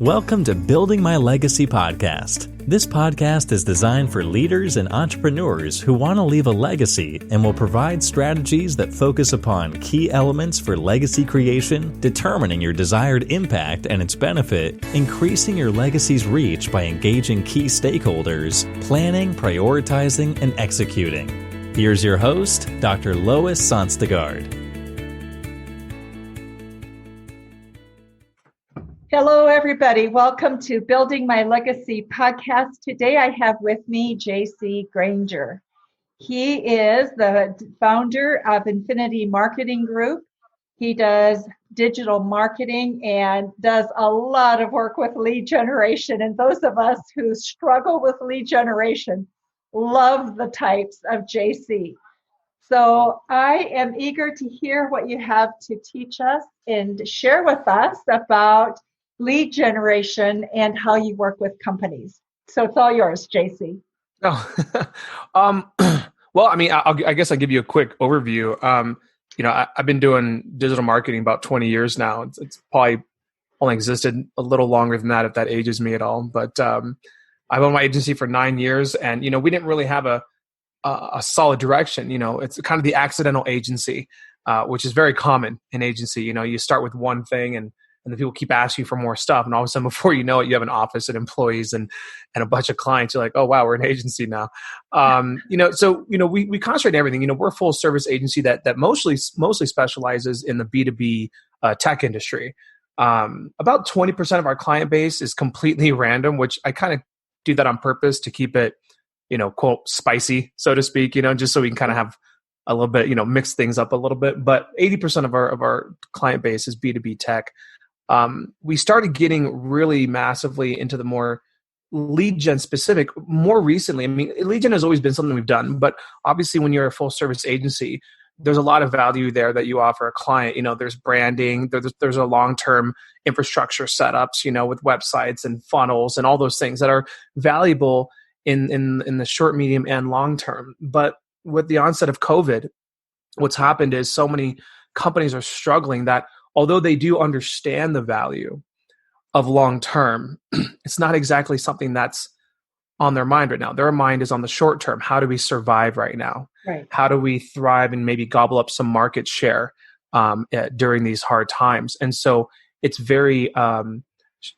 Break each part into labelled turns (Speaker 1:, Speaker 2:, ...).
Speaker 1: Welcome to Building My Legacy podcast. This podcast is designed for leaders and entrepreneurs who want to leave a legacy and will provide strategies that focus upon key elements for legacy creation, determining your desired impact and its benefit, increasing your legacy's reach by engaging key stakeholders, planning, prioritizing, and executing. Here's your host, Dr. Lois Sonstegard.
Speaker 2: Hello, everybody. Welcome to Building My Legacy podcast. Today I have with me JC Granger. He is the founder of Infinity Marketing Group. He does digital marketing and does a lot of work with lead generation. And those of us who struggle with lead generation love the types of JC. So I am eager to hear what you have to teach us and share with us about lead generation and how you work with companies. So it's all yours, JC.
Speaker 3: Well, I guess I'll give you a quick overview. I've been doing digital marketing about 20 years now. It's probably only existed a little longer than that, if that ages me at all. But I've owned my agency for 9 years, and we didn't really have a solid direction. It's kind of the accidental agency, which is very common in agency. You start with one thing, and the people keep asking you for more stuff. And all of a sudden, before you know it, you have an office and employees and a bunch of clients. You're like, oh, wow, we're an agency now. We concentrate on everything. We're a full service agency that mostly specializes in the B2B tech industry. About 20% of our client base is completely random, which I kind of do that on purpose to keep it, quote, spicy, so to speak, just so we can kind of have a little bit, mix things up a little bit. But 80% of our client base is B2B tech. We started getting really massively into the more lead gen specific more recently. Lead gen has always been something we've done, but obviously when you're a full service agency, there's a lot of value there that you offer a client. There's branding, there's a long-term infrastructure setups, with websites and funnels and all those things that are valuable in the short, medium, and long term. But with the onset of COVID, what's happened is so many companies are struggling that although they do understand the value of long term, it's not exactly something that's on their mind right now. Their mind is on the short term. How do we survive right now?
Speaker 2: Right.
Speaker 3: How do we thrive and maybe gobble up some market share during these hard times? And so it's very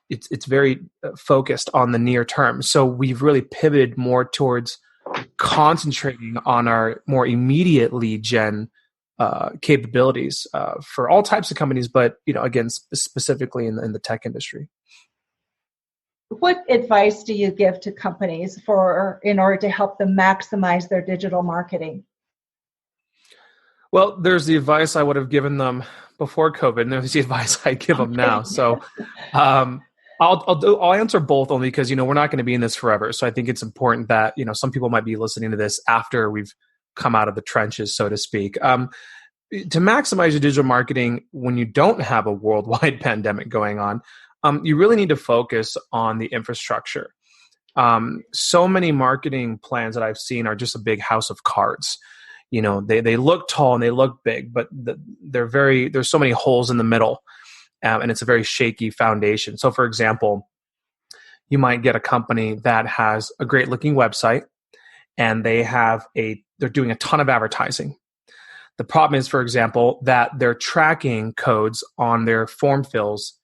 Speaker 3: it's very focused on the near term. So we've really pivoted more towards concentrating on our more immediate lead gen capabilities for all types of companies, but again, specifically in the tech industry.
Speaker 2: What advice do you give to companies in order to help them maximize their digital marketing?
Speaker 3: Well, there's the advice I would have given them before COVID, and there's the advice I give them now. So I'll answer both only because we're not going to be in this forever. So I think it's important that some people might be listening to this after we've come out of the trenches, so to speak. To maximize your digital marketing when you don't have a worldwide pandemic going on, you really need to focus on the infrastructure. So many marketing plans that I've seen are just a big house of cards. They look tall and they look big, but there's so many holes in the middle, and it's a very shaky foundation. So, for example, you might get a company that has a great looking website, and they're doing a ton of advertising. The problem is, for example, that their tracking codes on their form fills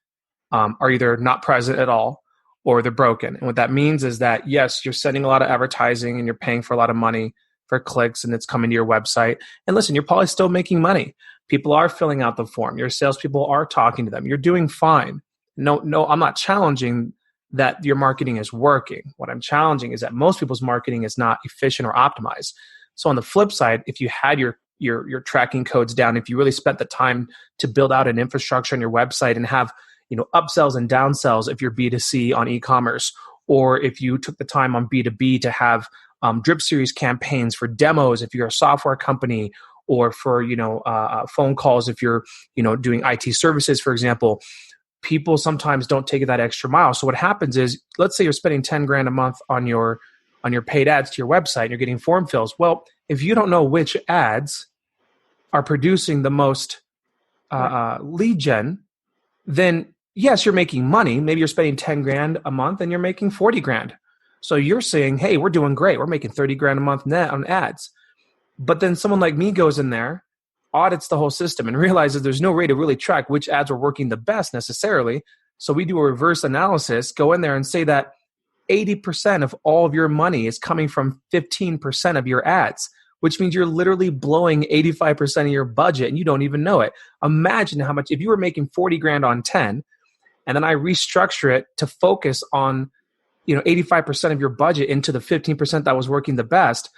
Speaker 3: are either not present at all or they're broken. And what that means is that, yes, you're sending a lot of advertising and you're paying for a lot of money for clicks and it's coming to your website. And listen, you're probably still making money. People are filling out the form. Your salespeople are talking to them. You're doing fine. No, I'm not challenging that your marketing is working. What I'm challenging is that most people's marketing is not efficient or optimized. So on the flip side, if you had your tracking codes down, if you really spent the time to build out an infrastructure on your website and have upsells and downsells if you're B2C on e-commerce, or if you took the time on B2B to have drip series campaigns for demos if you're a software company, or for phone calls if you're doing IT services, for example. People sometimes don't take that extra mile. So what happens is, let's say you're spending $10,000 a month on your paid ads to your website and you're getting form fills. Well, if you don't know which ads are producing the most lead gen, then yes, you're making money. Maybe you're spending 10 grand a month and you're making 40 grand. So you're saying, hey, we're doing great. We're making 30 grand a month net on ads. But then someone like me goes in there, audits the whole system, and realizes there's no way to really track which ads are working the best necessarily. So we do a reverse analysis, go in there and say that 80% of all of your money is coming from 15% of your ads, which means you're literally blowing 85% of your budget and you don't even know it. Imagine how much, if you were making 40 grand on 10, and then I restructure it to focus on 85% of your budget into the 15% that was working the best,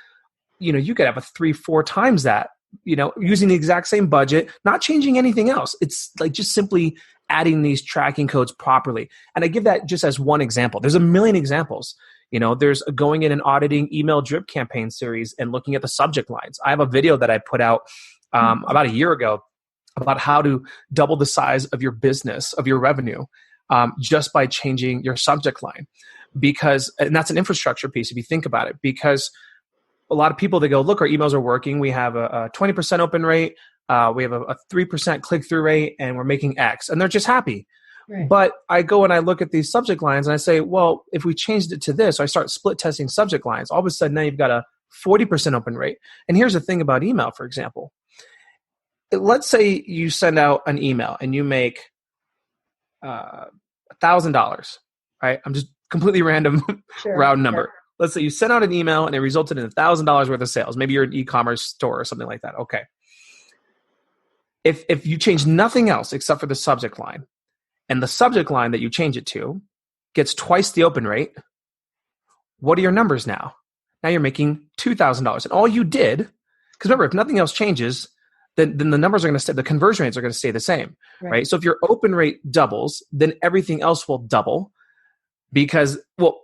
Speaker 3: you could have a 3-4 times that, using the exact same budget, not changing anything else. It's like just simply adding these tracking codes properly. And I give that just as one example. There's a million examples. There's going in and auditing email drip campaign series and looking at the subject lines. I have a video that I put out about a year ago about how to double the size of your business, of your revenue, just by changing your subject line. And that's an infrastructure piece if you think about it, because a lot of people, they go, look, our emails are working. We have a 20% open rate. We have a 3% click-through rate, and we're making X. And they're just happy. Right. But I go and I look at these subject lines and I say, well, if we changed it to this, or I start split testing subject lines, all of a sudden now you've got a 40% open rate. And here's the thing about email, for example. Let's say you send out an email and you make $1,000, right? I'm just completely random round number. Sure. Let's say you sent out an email and it resulted in $1,000 worth of sales. Maybe you're an e-commerce store or something like that. Okay. If you change nothing else except for the subject line, and the subject line that you change it to gets twice the open rate, what are your numbers now? Now you're making $2,000. And all you did, because remember, if nothing else changes, then the numbers are going to stay, the conversion rates are going to stay the same, right? So if your open rate doubles, then everything else will double because, well,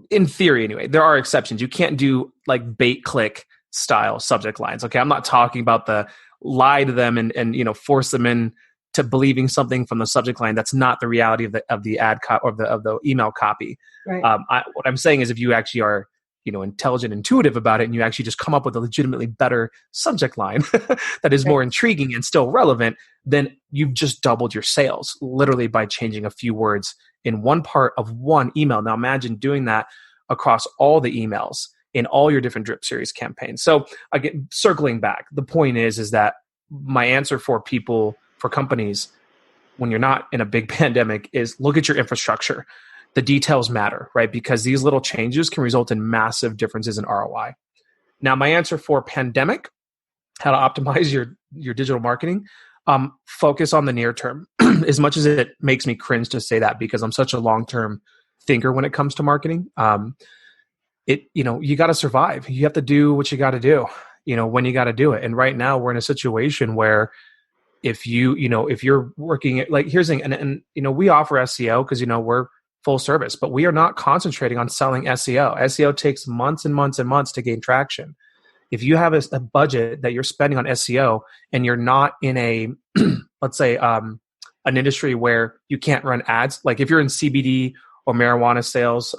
Speaker 3: in theory anyway, there are exceptions. You can't do like bait click style subject lines. Okay. I'm not talking about the lie to them and force them in to believing something from the subject line that's not the reality of the ad of the email copy. Right. What I'm saying is, if you actually are intelligent, intuitive about it, and you actually just come up with a legitimately better subject line that is more intriguing and still relevant, then you've just doubled your sales literally by changing a few words in one part of one email. Now imagine doing that across all the emails in all your different drip series campaigns. So again, circling back, the point is that my answer for people, for companies, when you're not in a big pandemic, is look at your infrastructure. The details matter, right? Because these little changes can result in massive differences in ROI. Now, my answer for pandemic, how to optimize your digital marketing, focus on the near term. As much as it makes me cringe to say that, because I'm such a long-term thinker when it comes to marketing, you got to survive. You have to do what you got to do, when you got to do it. And right now we're in a situation where if you're working at, like, here's the thing, and we offer SEO because, we're full service, but we are not concentrating on selling SEO. SEO takes months and months and months to gain traction. If you have a budget that you're spending on SEO and you're not in a, let's say, an industry where you can't run ads, like if you're in CBD or marijuana sales,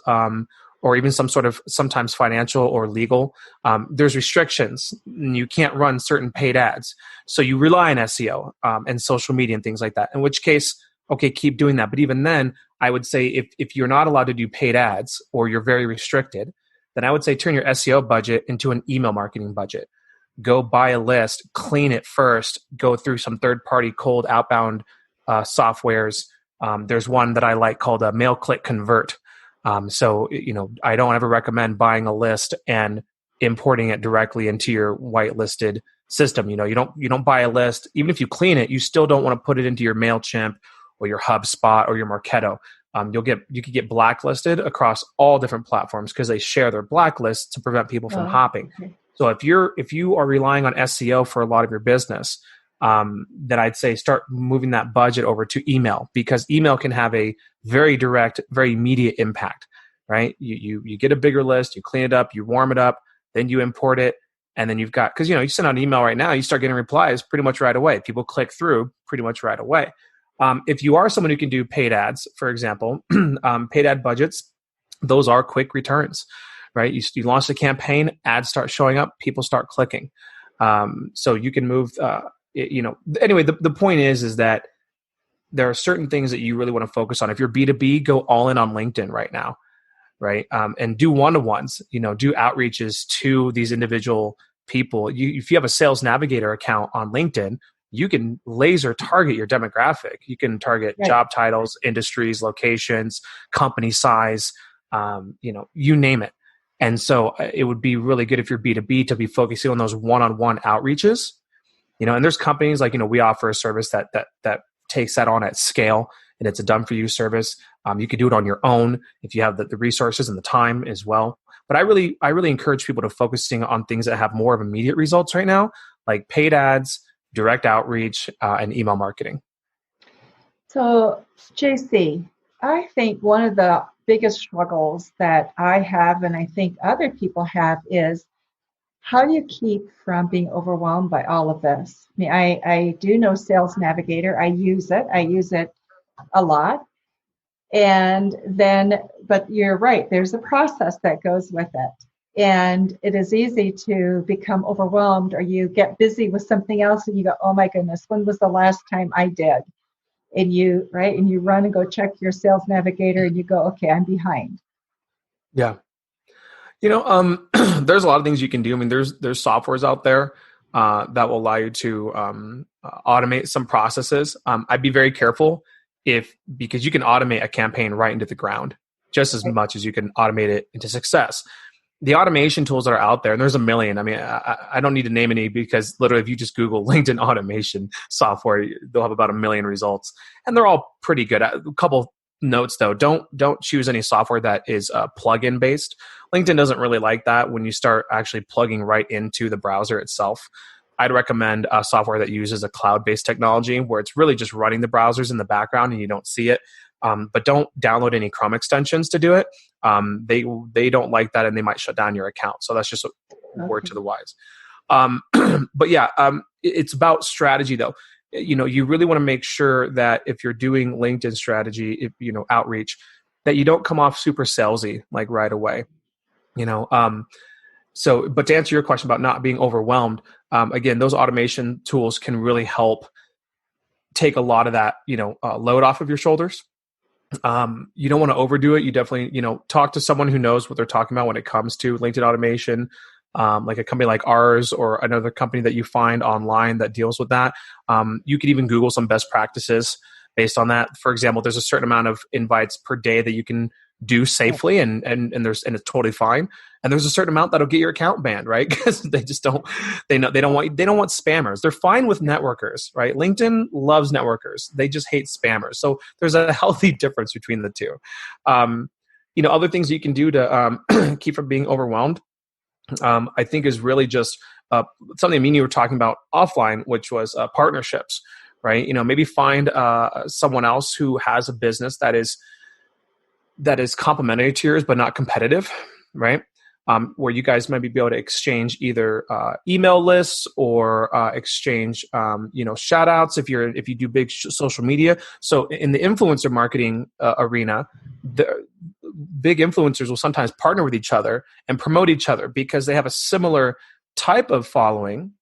Speaker 3: or even some sort of sometimes financial or legal, there's restrictions. You can't run certain paid ads. So you rely on SEO and social media and things like that, in which case, okay, keep doing that. But even then, I would say if you're not allowed to do paid ads or you're very restricted, then I would say turn your SEO budget into an email marketing budget. Go buy a list, clean it first, go through some third-party cold outbound softwares. There's one that I like called a Mail Click Convert. So I don't ever recommend buying a list and importing it directly into your whitelisted system. You don't buy a list. Even if you clean it, you still don't want to put it into your MailChimp or your HubSpot or your Marketo. You could get blacklisted across all different platforms because they share their blacklists to prevent people from hopping. Okay. So if you are relying on SEO for a lot of your business, then I'd say start moving that budget over to email, because email can have a very direct, very immediate impact, right? You get a bigger list, you clean it up, you warm it up, then you import it, and then you've got, because you send out an email right now, you start getting replies pretty much right away. People click through pretty much right away. If you are someone who can do paid ads, for example, paid ad budgets, those are quick returns, right? You launch a campaign, ads start showing up, people start clicking. So you can move, anyway, the point is that there are certain things that you really want to focus on. If you're B2B, go all in on LinkedIn right now, right? And do one-to-ones, do outreaches to these individual people. If you have a Sales Navigator account on LinkedIn, you can laser target your demographic. You can target job titles, industries, locations, company size, you name it. And so it would be really good if you're B2B to be focusing on those one-on-one outreaches, and there's companies like, we offer a service that takes that on at scale, and it's a done for you service. You could do it on your own if you have the resources and the time as well. But I really encourage people to focusing on things that have more of immediate results right now, like paid ads, direct outreach, and email marketing.
Speaker 2: So, JC, I think one of the biggest struggles that I have, and I think other people have, is how do you keep from being overwhelmed by all of this? I mean, I do know Sales Navigator. I use it a lot. And then, but you're right, there's a process that goes with it. And it is easy to become overwhelmed, or you get busy with something else and you go, oh my goodness, when was the last time I did? And you run and go check your Sales Navigator and you go, okay, I'm behind.
Speaker 3: Yeah. There's a lot of things you can do. I mean, there's softwares out there that will allow you to automate some processes. I'd be very careful because you can automate a campaign right into the ground just as much as you can automate it into success. The automation tools that are out there, and there's a million. I mean, I don't need to name any, because literally if you just Google LinkedIn automation software, they'll have about 1 million results, and they're all pretty good. A couple notes though, don't choose any software that is plugin based. LinkedIn doesn't really like that when you start actually plugging right into the browser itself. I'd recommend a software that uses a cloud-based technology where it's really just running the browsers in the background and you don't see it. But don't download any Chrome extensions to do it. They don't like that, and they might shut down your account. So that's just a word to the wise. But yeah, it's about strategy though. You really want to make sure that if you're doing LinkedIn strategy, outreach, that you don't come off super salesy like right away. But to answer your question about not being overwhelmed, again, those automation tools can really help take a lot of that, load off of your shoulders. You don't want to overdo it. You definitely, talk to someone who knows what they're talking about when it comes to LinkedIn automation, like a company like ours or another company that you find online that deals with that. You could even Google some best practices based on that. For example, there's a certain amount of invites per day that you can do safely, and it's totally fine. And there's a certain amount that'll get your account banned, right? Because they just don't want spammers. They're fine with networkers, right? LinkedIn loves networkers. They just hate spammers. So there's a healthy difference between the two. Other things you can do to keep from being overwhelmed, I think is really just something you were talking about offline, which was partnerships, right? Maybe find someone else who has a business that is complementary to yours, but not competitive, right? Where you guys might be able to exchange either email lists or exchange, shout outs if you do big social media. So in the influencer marketing arena, the big influencers will sometimes partner with each other and promote each other because they have a similar type of following,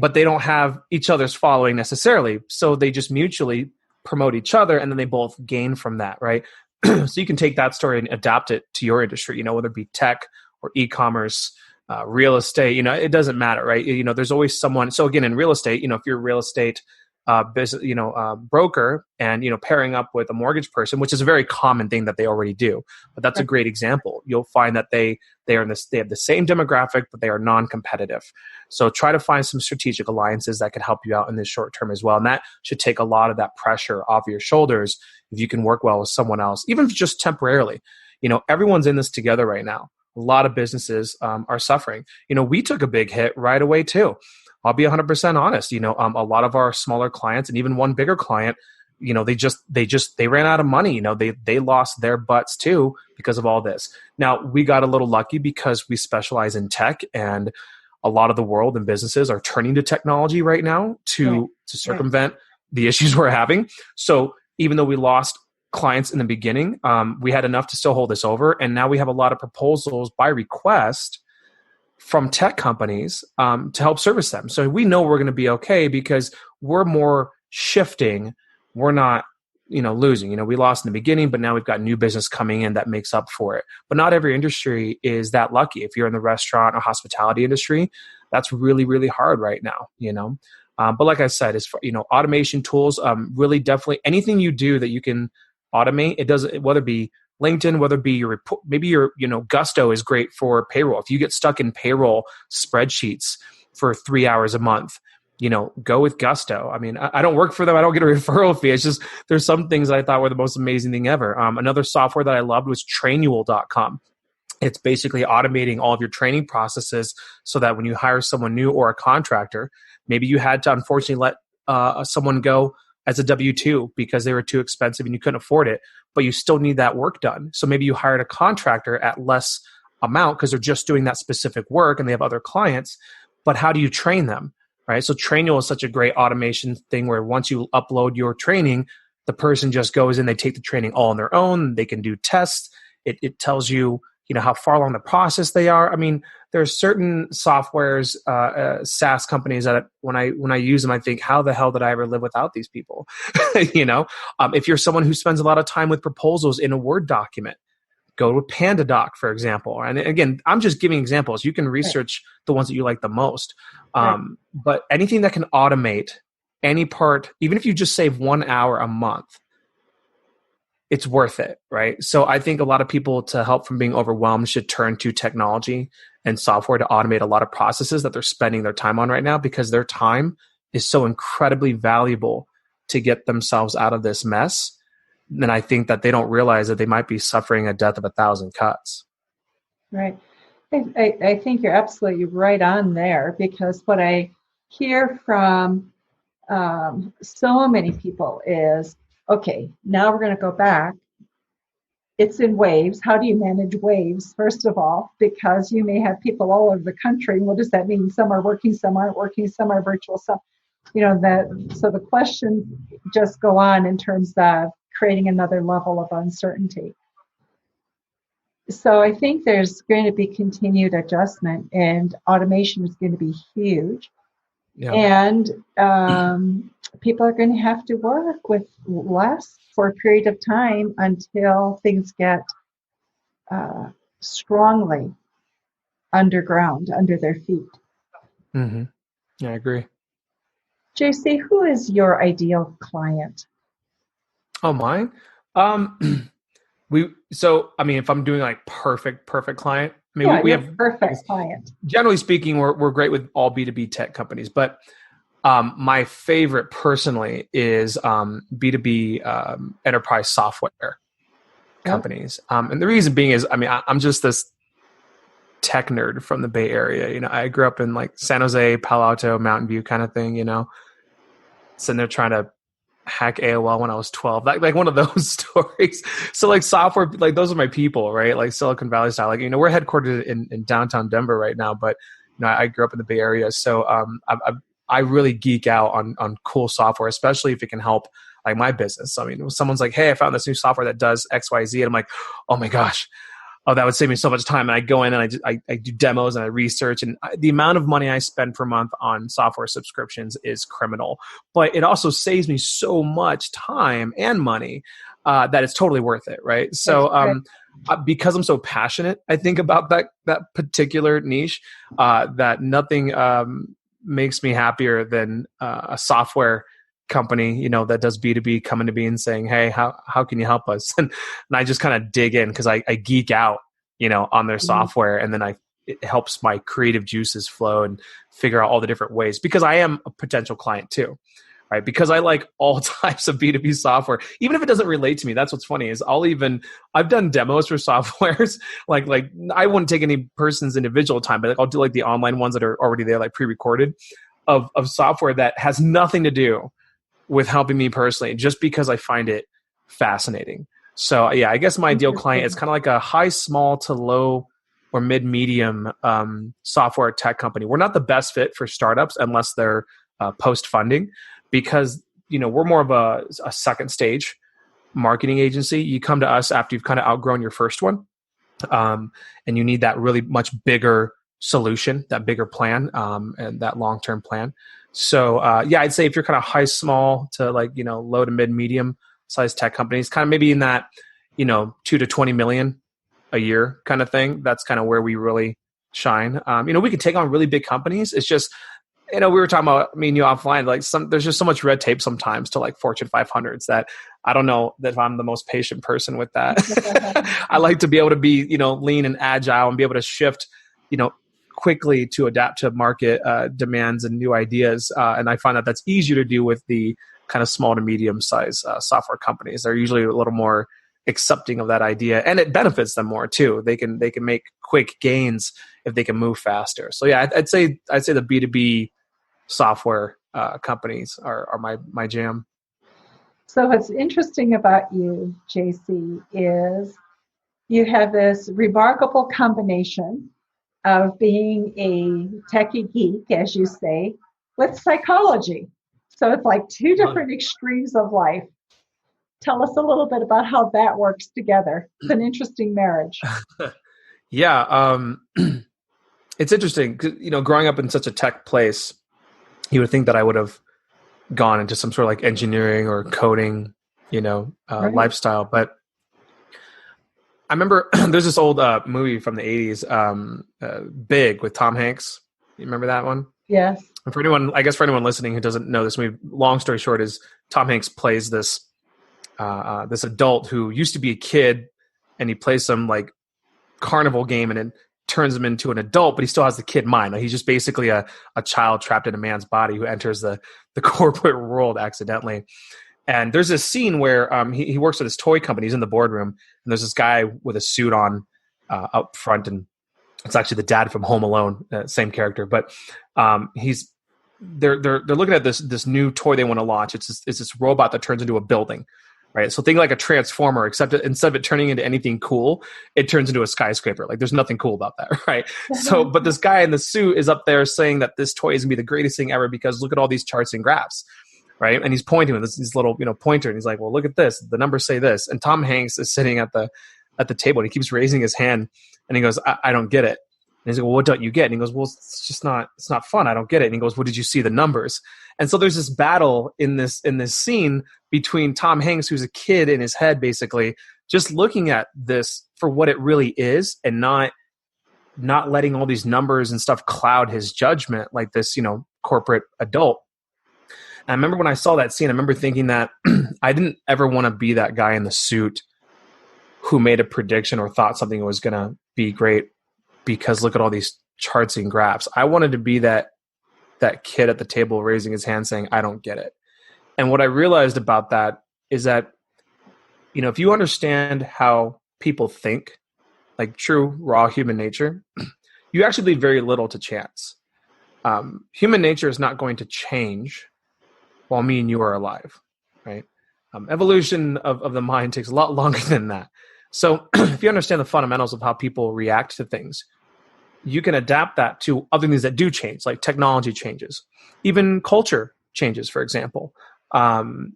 Speaker 3: but they don't have each other's following necessarily. So they just mutually promote each other, and then they both gain from that, right? So you can take that story and adapt it to your industry, whether it be tech or e-commerce, real estate, it doesn't matter, right? There's always someone. So again, in real estate, if you're a real estate business, broker, and, pairing up with a mortgage person, which is a very common thing that they already do, but that's a great example. You'll find that they have the same demographic, but they are non-competitive. So try to find some strategic alliances that can help you out in the short term as well. And that should take a lot of that pressure off your shoulders if you can work well with someone else, even just temporarily. Everyone's in this together right now. A lot of businesses are suffering. We took a big hit right away too. I'll be 100% honest. A lot of our smaller clients, and even one bigger client, they ran out of money. They lost their butts too because of all this. Now, we got a little lucky because we specialize in tech, and a lot of the world and businesses are turning to technology right now to circumvent the issues we're having. So even though we lost clients in the beginning, we had enough to still hold this over. And now we have a lot of proposals by request from tech companies to help service them. So we know we're going to be okay because we're more shifting. We're not losing. We lost in the beginning, but now we've got new business coming in that makes up for it. But not every industry is that lucky. If you're in the restaurant or hospitality industry, that's really, really hard right now. But like I said, as far, automation tools, really definitely anything you do that you can automate. It doesn't, whether it be LinkedIn, whether it be your report, maybe your, Gusto is great for payroll. If you get stuck in payroll spreadsheets for 3 hours a month, go with Gusto. I mean, I don't work for them. I don't get a referral fee. It's just, there's some things I thought were the most amazing thing ever. Another software that I loved was trainual.com. It's basically automating all of your training processes so that when you hire someone new or a contractor, maybe you had to unfortunately let someone go as a W-2 because they were too expensive and you couldn't afford it, but you still need that work done. So maybe you hired a contractor at less amount because they're just doing that specific work and they have other clients, but how do you train them, right? So Trainual is such a great automation thing where once you upload your training, the person just goes in, they take the training all on their own, they can do tests, it tells you, how far along the process they are. I mean, there are certain softwares, SaaS companies that when I use them, I think, how the hell did I ever live without these people? If you're someone who spends a lot of time with proposals in a Word document, go to PandaDoc, for example. And again, I'm just giving examples. You can research the ones that you like the most. But anything that can automate any part, even if you just save 1 hour a month, it's worth it, right? So I think a lot of people, to help from being overwhelmed, should turn to technology and software to automate a lot of processes that they're spending their time on right now, because their time is so incredibly valuable to get themselves out of this mess. And I think that they don't realize that they might be suffering a death of 1,000 cuts.
Speaker 2: Right. I think you're absolutely right on there, because what I hear from so many people is, okay, now we're going to go back. It's in waves. How do you manage waves, first of all? Because you may have people all over the country. What does that mean? Some are working, some aren't working, some are virtual, some, so the questions just go on in terms of creating another level of uncertainty. So I think there's going to be continued adjustment, and automation is going to be huge. Yeah. And people are going to have to work with less for a period of time until things get strongly underground, under their feet.
Speaker 3: Mm-hmm. Yeah, I agree.
Speaker 2: JC, who is your ideal client?
Speaker 3: Oh, mine? If I'm doing like perfect client, we have
Speaker 2: perfect client.
Speaker 3: Generally speaking, we're great with all B2B tech companies, but my favorite personally is B2B enterprise software companies. And the reason being is, I'm just this tech nerd from the Bay Area. I grew up in like San Jose, Palo Alto, Mountain View kind of thing, sitting there trying to hack AOL when I was 12, like one of those stories. So like software, like those are my people, right? Like Silicon Valley style. Like, we're headquartered in downtown Denver right now, but I grew up in the Bay Area. So I really geek out on cool software, especially if it can help like my business. When someone's like, hey, I found this new software that does X, Y, Z. And I'm like, oh my gosh, that would save me so much time. And I go in and I do demos and I research, and the amount of money I spend per month on software subscriptions is criminal, but it also saves me so much time and money that it's totally worth it. Right. So, because I'm so passionate, I think about that particular niche, that nothing makes me happier than a software company, that does B2B coming to me and saying, hey, how can you help us? And I just kind of dig in because I geek out, on their software, and then it helps my creative juices flow and figure out all the different ways, because I am a potential client too, right? Because I like all types of B2B software, even if it doesn't relate to me. That's what's funny is I've done demos for softwares. like I wouldn't take any person's individual time, but I'll do like the online ones that are already there, like pre-recorded of software that has nothing to do with helping me personally, just because I find it fascinating. So yeah, I guess my ideal client is kind of like a high, small to low or mid-medium software tech company. We're not the best fit for startups unless they're post-funding, because we're more of a second stage marketing agency. You come to us after you've kind of outgrown your first one, and you need that really much bigger solution, that bigger plan, and that long-term plan. So yeah, I'd say if you're kind of high, small to like low to mid-medium size tech companies, kind of maybe in that, 2 to 20 million a year kind of thing. That's kind of where we really shine. We could take on really big companies. It's just, we were talking about me and you offline, like there's just so much red tape sometimes to like Fortune 500s that I don't know that if I'm the most patient person with that. I like to be able to be, lean and agile and be able to shift, quickly to adapt to market demands and new ideas. And I find that that's easier to do with the kind of small to medium size software companies. They're usually a little more accepting of that idea, and it benefits them more too. They can make quick gains if they can move faster. So yeah, I'd say the B2B software companies are my jam.
Speaker 2: So what's interesting about you, JC, is you have this remarkable combination of being a techie geek, as you say, with psychology. So it's like two different extremes of life. Tell us a little bit about how that works together. It's an interesting marriage.
Speaker 3: Yeah. It's interesting, 'cause, growing up in such a tech place, you would think that I would have gone into some sort of like engineering or coding,
Speaker 2: Right.
Speaker 3: lifestyle. But I remember there's this old movie from the 80s, Big, with Tom Hanks. You remember that one?
Speaker 2: Yes.
Speaker 3: And for anyone listening who doesn't know this movie, long story short is Tom Hanks plays this adult who used to be a kid, and he plays some like carnival game and it turns him into an adult, but he still has the kid mind. Like, he's just basically a child trapped in a man's body who enters the corporate world accidentally. And there's this scene where he works at this toy company. He's in the boardroom, and there's this guy with a suit on up front, and it's actually the dad from Home Alone, same character. But they're looking at this new toy they want to launch. It's this robot that turns into a building, right? So think like a transformer, except instead of it turning into anything cool, it turns into a skyscraper. Like, there's nothing cool about that, right? So, but this guy in the suit is up there saying that this toy is gonna be the greatest thing ever because look at all these charts and graphs. Right. And he's pointing with this little, pointer. And he's like, well, look at this. The numbers say this. And Tom Hanks is sitting at the table, and he keeps raising his hand, and he goes, I don't get it. And he's like, well, what don't you get? And he goes, well, it's not fun. I don't get it. And he goes, well, did you see the numbers? And so there's this battle in this scene between Tom Hanks, who's a kid in his head, basically just looking at this for what it really is, and not letting all these numbers and stuff cloud his judgment like this, corporate adult. And I remember when I saw that scene, I remember thinking that I didn't ever want to be that guy in the suit who made a prediction or thought something was going to be great because look at all these charts and graphs. I wanted to be that kid at the table raising his hand saying, I don't get it. And what I realized about that is that, if you understand how people think, like true, raw human nature, you actually leave very little to chance. Human nature is not going to change while me and you are alive, right? Evolution of the mind takes a lot longer than that. So if you understand the fundamentals of how people react to things, you can adapt that to other things that do change, like technology changes, even culture changes, for example. But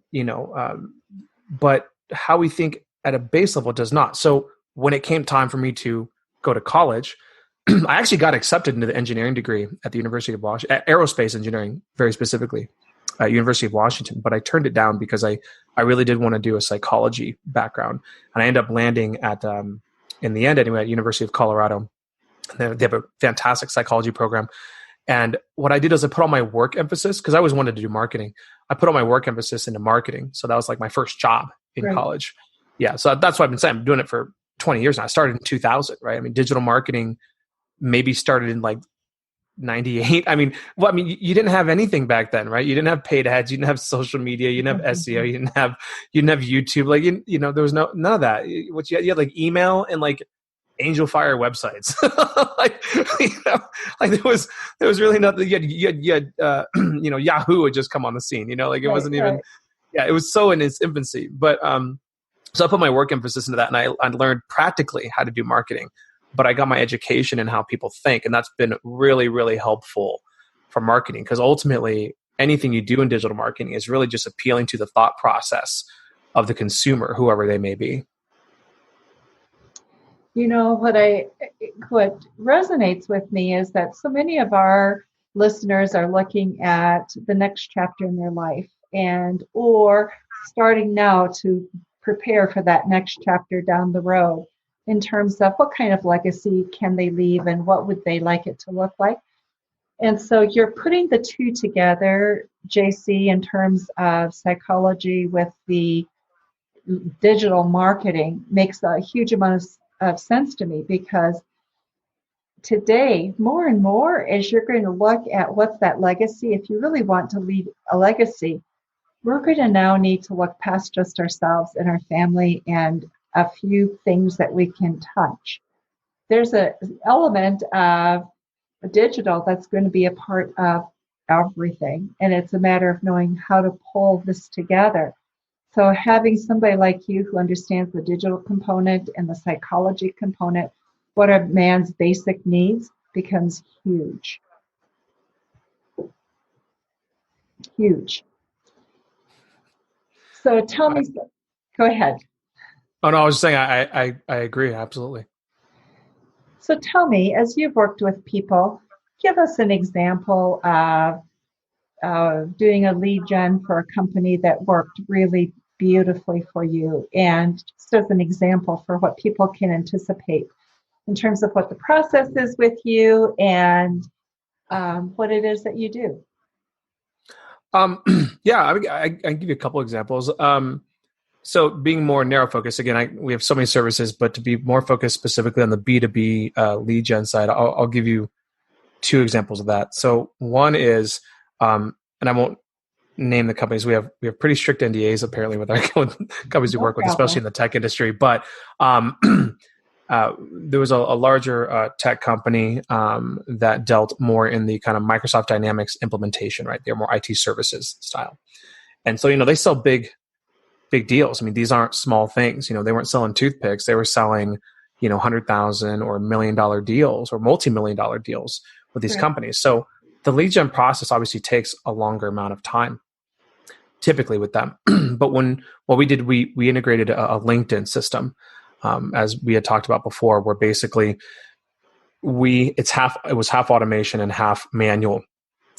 Speaker 3: how we think at a base level does not. So when it came time for me to go to college, I actually got accepted into the engineering degree at the University of Washington, aerospace engineering, very specifically. University of Washington, but I turned it down because I really did want to do a psychology background, and I ended up landing at in the end anyway at University of Colorado. They have a fantastic psychology program, and what I did is I put all my work emphasis, because I always wanted to do marketing. I put all my work emphasis into marketing, so that was like my first job in college. Yeah, so that's what I've been saying. I'm doing it for 20 years now. I started in 2000, right? I mean, digital marketing maybe started in like 98. You didn't have anything back then, right? You didn't have paid ads, you didn't have social media, you didn't have SEO, you didn't have YouTube. Like, there was none of that. What you had like email and like Angel Fire websites. There was really nothing. You had Yahoo had just come on the scene. It wasn't even. Yeah, it was so in its infancy. But so I put my work emphasis into that, and I learned practically how to do marketing. But I got my education in how people think, and that's been really, really helpful for marketing, because ultimately anything you do in digital marketing is really just appealing to the thought process of the consumer, whoever they may be.
Speaker 2: What resonates with me is that so many of our listeners are looking at the next chapter in their life or starting now to prepare for that next chapter down the road in terms of what kind of legacy can they leave and what would they like it to look like. And so you're putting the two together, JC, in terms of psychology with the digital marketing makes a huge amount of sense to me, because today, more and more, as you're going to look at what's that legacy, if you really want to leave a legacy, we're going to now need to look past just ourselves and our family and a few things that we can touch. There's an element of digital that's going to be a part of everything, and it's a matter of knowing how to pull this together. So having somebody like you who understands the digital component and the psychology component, what a man's basic needs, becomes huge. Huge. So tell me, go ahead.
Speaker 3: Oh no, I was just saying I agree, absolutely.
Speaker 2: So tell me, as you've worked with people, give us an example of doing a lead gen for a company that worked really beautifully for you, and just as an example for what people can anticipate in terms of what the process is with you and what it is that you do.
Speaker 3: Yeah, I can give you a couple examples. So being more narrow focused, again, we have so many services, but to be more focused specifically on the B2B lead gen side, I'll give you two examples of that. So one is, and I won't name the companies. We have pretty strict NDAs apparently with our companies we work with, especially in the tech industry. But there was a larger tech company that dealt more in the kind of Microsoft Dynamics implementation, right? They're more IT services style. And so, they sell big deals. I mean, these aren't small things. They weren't selling toothpicks. They were selling, $100,000 or $1 million deals or multi-million-dollar deals with these companies. So the lead gen process obviously takes a longer amount of time, typically with them. But what we did, we integrated a LinkedIn system, as we had talked about before, where basically it was half automation and half manual,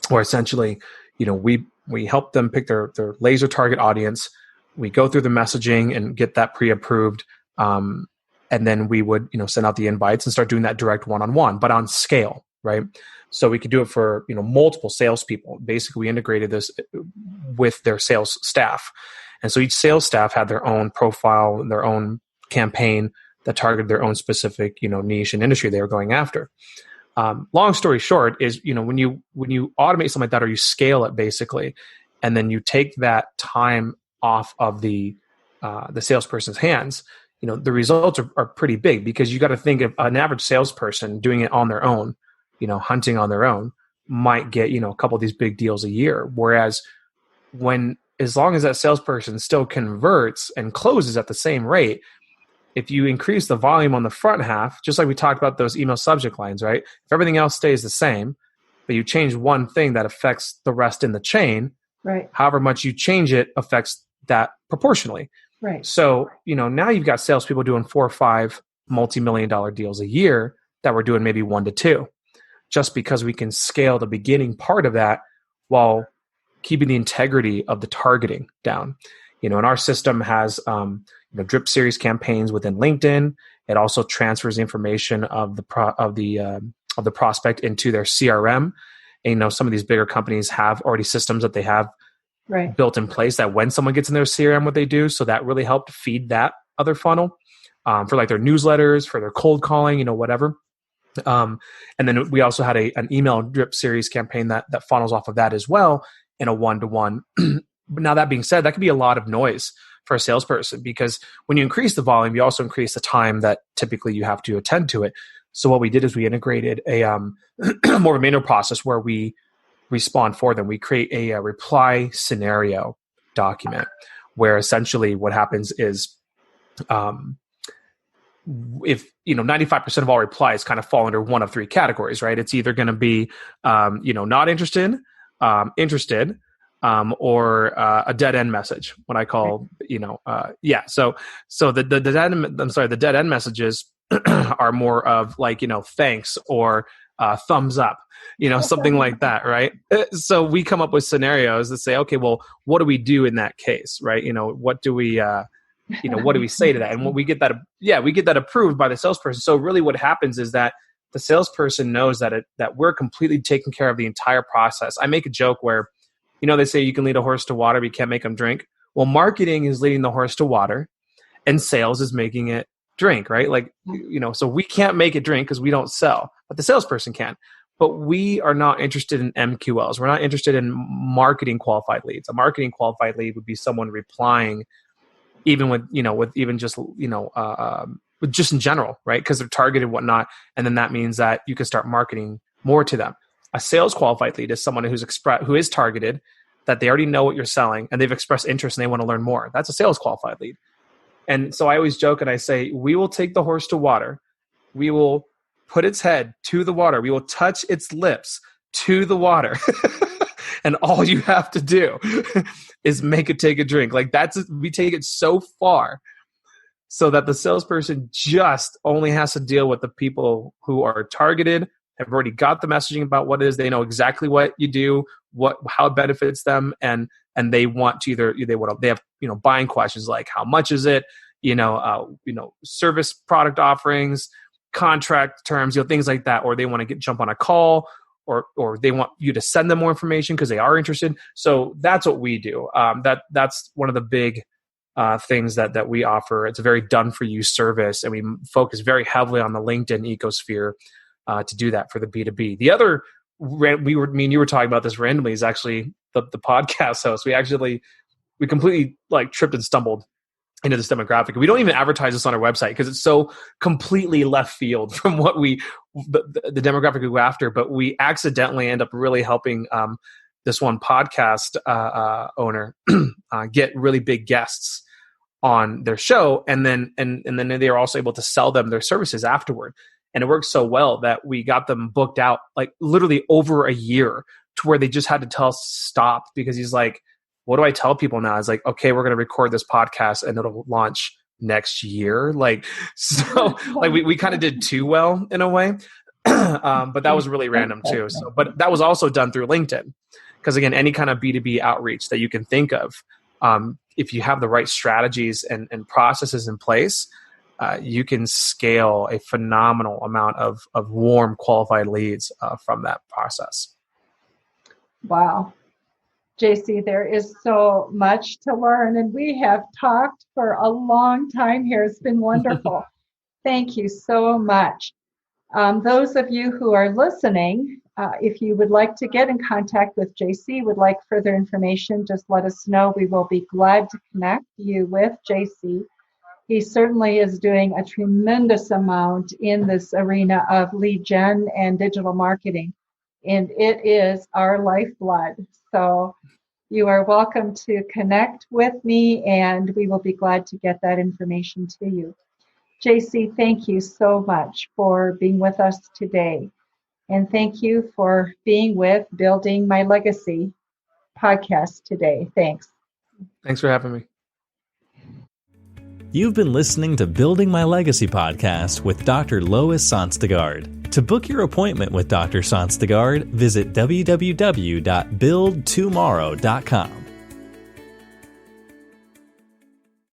Speaker 3: where essentially, we help them pick their laser target audience. We go through the messaging and get that pre-approved. And then we would, send out the invites and start doing that direct one-on-one, but on scale, right? So we could do it for, multiple salespeople. Basically, we integrated this with their sales staff. And so each sales staff had their own profile, their own campaign that targeted their own specific, niche and industry they were going after. Long story short is, when you automate something like that, or you scale it basically, and then you take that time off of the salesperson's hands, the results are pretty big, because you got to think of an average salesperson doing it on their own, hunting on their own, might get, a couple of these big deals a year. Whereas as long as that salesperson still converts and closes at the same rate, if you increase the volume on the front half, just like we talked about those email subject lines, right? If everything else stays the same, but you change one thing that affects the rest in the chain,
Speaker 2: right?
Speaker 3: However much you change it affects that proportionally.
Speaker 2: Right.
Speaker 3: So, now you've got salespeople doing 4 or 5 multi-million-dollar deals a year that we're doing maybe 1 to 2, just because we can scale the beginning part of that while keeping the integrity of the targeting down. And our system has drip series campaigns within LinkedIn. It also transfers information of the prospect into their CRM. And, some of these bigger companies have already systems that they have built in place that when someone gets in their CRM, what they do. So that really helped feed that other funnel for like their newsletters, for their cold calling, whatever. And then we also had an email drip series campaign that funnels off of that as well in a 1-to-1. But now that being said, that could be a lot of noise for a salesperson, because when you increase the volume, you also increase the time that typically you have to attend to it. So what we did is we integrated a more of a manual process where we respond for them. We create a reply scenario document where essentially what happens is if 95% of all replies kind of fall under one of 3 categories, right? It's either going to be not interested, interested, or a dead end message. What I call So the dead end messages are more of like thanks, or thumbs up, something like that, right? So we come up with scenarios that say, okay, well, what do we do in that case, right? What do we say to that? And when we get that, we get that approved by the salesperson. So really what happens is that the salesperson knows that we're completely taking care of the entire process. I make a joke where, they say you can lead a horse to water, but you can't make them drink. Well, marketing is leading the horse to water and sales is making it drink, right? So we can't make it drink because we don't sell, but the salesperson can. But we are not interested in MQLs. We're not interested in marketing qualified leads. A marketing qualified lead would be someone replying even with just in general, right? Because they're targeted and whatnot. And then that means that you can start marketing more to them. A sales qualified lead is someone who is targeted, that they already know what you're selling and they've expressed interest and they want to learn more. That's a sales qualified lead. And so I always joke and I say, we will take the horse to water. We will put its head to the water. We will touch its lips to the water. And all you have to do is make it take a drink. We take it so far so that the salesperson just only has to deal with the people who are targeted, have already got the messaging about what it is. They know exactly what you do, how it benefits them, and they want to they have buying questions like how much is it, service product offerings, contract terms, things like that, or they want to jump on a call, or they want you to send them more information because they are interested. So that's what we do. That's one of the big things that we offer. It's a very done for you service, and we focus very heavily on the LinkedIn ecosphere to do that for the B2B. The other, you were talking about this randomly, is actually the podcast host. We completely tripped and stumbled into this demographic. We don't even advertise this on our website because it's so completely left field from what the demographic we go after. But we accidentally end up really helping this one podcast owner get really big guests on their show, and then they are also able to sell them their services afterward. And it worked so well that we got them booked out literally over a year, to where they just had to tell us to stop, because he's like, what do I tell people now? It's like, okay, we're going to record this podcast and it'll launch next year. We kind of did too well in a way. But that was really random too. But that was also done through LinkedIn. Because again, any kind of B2B outreach that you can think of, if you have the right strategies and processes in place, you can scale a phenomenal amount of warm, qualified leads from that process.
Speaker 2: Wow. JC, there is so much to learn, and we have talked for a long time here. It's been wonderful. Thank you so much. Those of you who are listening, if you would like to get in contact with JC, would like further information, just let us know. We will be glad to connect you with JC. He certainly is doing a tremendous amount in this arena of lead gen and digital marketing, and it is our lifeblood. So you are welcome to connect with me, and we will be glad to get that information to you. JC, thank you so much for being with us today. And thank you for being with Building My Legacy podcast today. Thanks.
Speaker 3: Thanks for having me.
Speaker 1: You've been listening to Building My Legacy podcast with Dr. Lois Sonstegard. To book your appointment with Dr. Sonstegard, visit www.buildtomorrow.com.